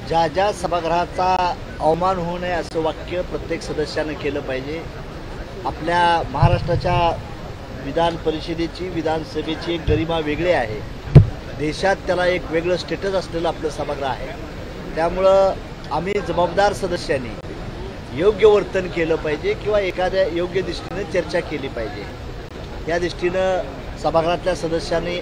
ज्या ज्या सभागृहाचा अवमान होऊ नये असं वाक्य प्रत्येक सदस्यानं केलं पाहिजे। आपल्या महाराष्ट्राच्या विधान परिषदेची विधानसभेची एक गरिमा वेगळी आहे। देशात त्याला एक वेगळं स्टेटस असलेलं आपलं सभागृह आहे। त्यामुळं आम्ही जबाबदार सदस्यांनी योग्य वर्तन केलं पाहिजे किंवा एखाद्या योग्य दृष्टीने चर्चा केली पाहिजे। या दृष्टीनं सभागृहातल्या सदस्यांनी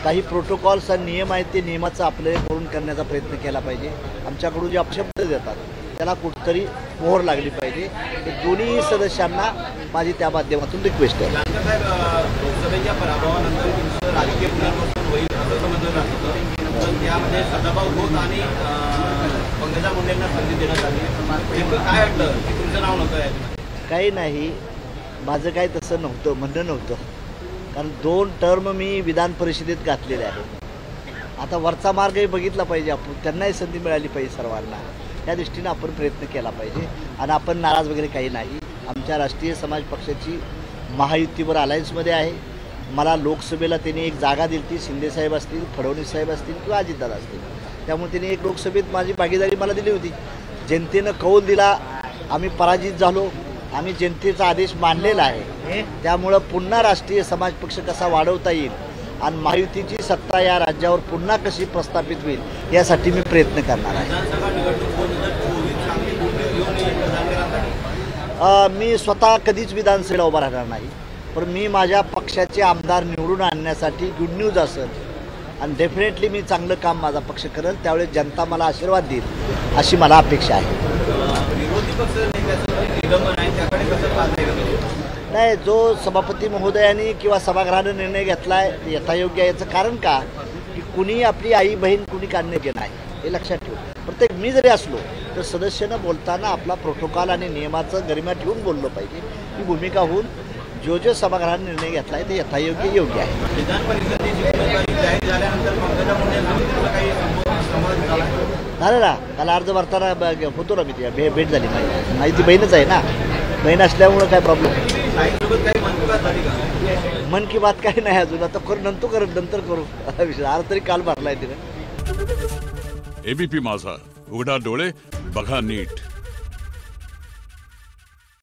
काही प्रोटोकॉल्स आणि नियम आहेत ते नियमाचं आपले करून करण्याचा प्रयत्न केला पाहिजे। आमच्याकडून जे अपशब्द देतात त्याला कुठतरी मोहर लागली पाहिजे। तर दोन्ही सदस्यांना माझी त्या माध्यमातून रिक्वेस्ट आहे। लोकसभेच्या पराभवानंतर राजकीय पुनर्वसन होईल असं समजलं जात होतं, पण त्यामध्ये सदाभाऊ खोत आणि पंकजा मुंडेंना संधी देण्यात आली। नेमकं काय वाटलं की तुमचं नाव नव्हतं यात? काही नाही, माझं काही तसं नव्हतं, म्हणणं नव्हतं, कारण 2 टर्म मी विधान परिषदेत घातलेले आहे। आता वरचा मार्गही बघितला पाहिजे, आपण त्यांनाही संधी मिळाली पाहिजे सर्वांना। त्या दृष्टीने आपण प्रयत्न केला पाहिजे आणि आपण नाराज वगैरे काही नाही। आमच्या राष्ट्रीय समाज पक्षाची महायुतीवर अलायन्समध्ये आहे। मला लोकसभेला त्यांनी एक जागा दिली ती, शिंदेसाहेब असतील, फडणवीस साहेब असतील किंवा अजितदादा असतील, त्यामुळे त्यांनी एक लोकसभेत माझी भागीदारी मला दिली होती। जनतेनं कौल दिला, आम्ही पराजित झालो, आम्ही जनतेचा आदेश मानलेला आहे। त्यामुळं पुन्हा राष्ट्रीय समाज पक्ष कसा वाढवता येईल आणि महायुतीची सत्ता या राज्यावर पुन्हा कशी प्रस्थापित होईल यासाठी मी प्रयत्न करणार आहे। मी स्वतः कधीच विधानसभेला उभा राहणार नाही, पण मी माझ्या पक्षाचे आमदार निवडून आणण्यासाठी गुड न्यूज असेल आणि डेफिनेटली मी चांगलं काम माझा पक्ष करेल, त्यावेळेस जनता मला आशीर्वाद देईल अशी मला अपेक्षा आहे। नाही, जो सभापती महोदयांनी किंवा सभागृहानं निर्णय घेतला आहे यथायोग्य आहे। याचं कारण का की कुणी आपली आई बहीण कुणी काढणे घे नाही, हे लक्षात ठेवू। प्रत्येक मी जरी असलो तर सदस्यानं बोलताना आपला प्रोटोकॉल आणि नियमाचं गरिमा ठेवून बोललं पाहिजे। ही भूमिका होऊन जो सभागृहाने निर्णय घेतला आहे ते यथायोग्य योग्य आहे। झालं ना, काल अर्ज भरताना होतो ना मी, भेट झाली माझी ती बहीणच आहे ना, बहीण असल्यामुळं काय प्रॉब्लेम मन की बात काही नाही अजून, आता नंतर करू अर्ज तरी काल भरलाय तिने। एबीपी माझा, उघडा डोळे बघा नीट।